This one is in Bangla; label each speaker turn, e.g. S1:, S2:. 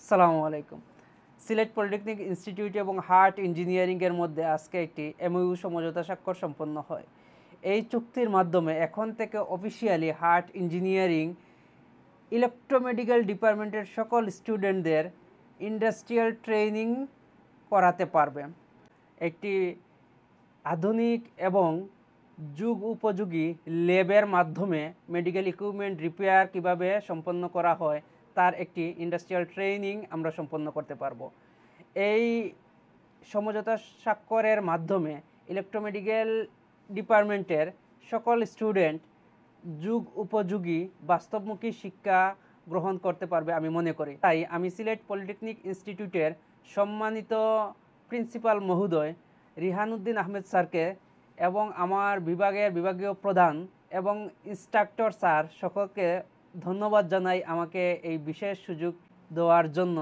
S1: আসসালামু আলাইকুম। সিলেট পলিটেকনিক ইনস্টিটিউট এবং হার্ট ইঞ্জিনিয়ারিংয়ের মধ্যে আজকে একটি এমওইউ সমঝোতা স্বাক্ষর সম্পন্ন হয়। এই চুক্তির মাধ্যমে এখন থেকে অফিসিয়ালি হার্ট ইঞ্জিনিয়ারিং ইলেকট্রোমেডিক্যাল ডিপার্টমেন্টের সকল স্টুডেন্টদের ইন্ডাস্ট্রিয়াল ট্রেনিং করাতে পারবে। একটি আধুনিক এবং যুগ উপযোগী ল্যাবের মাধ্যমে মেডিকেল ইকুইপমেন্ট রিপেয়ার কিভাবে সম্পন্ন করা হয় তার একটি ইন্ডাস্ট্রিয়াল ট্রেনিং আমরা সম্পন্ন করতে পারবো। এই সমঝোতা স্বাক্ষরের মাধ্যমে ইলেকট্রোমেডিক্যাল ডিপার্টমেন্টের সকল স্টুডেন্ট যুগ উপযোগী বাস্তবমুখী শিক্ষা গ্রহণ করতে পারবে আমি মনে করি। তাই আমি সিলেট পলিটেকনিক ইনস্টিটিউটের সম্মানিত প্রিন্সিপাল মহোদয় রিহানুদ্দিন আহমেদ স্যারকে এবং আমার বিভাগীয় প্রধান এবং ইনস্ট্রাক্টর স্যার সকলকে ধন্যবাদ জানাই আমাকে এই বিশেষ সুযোগ দেওয়ার জন্য।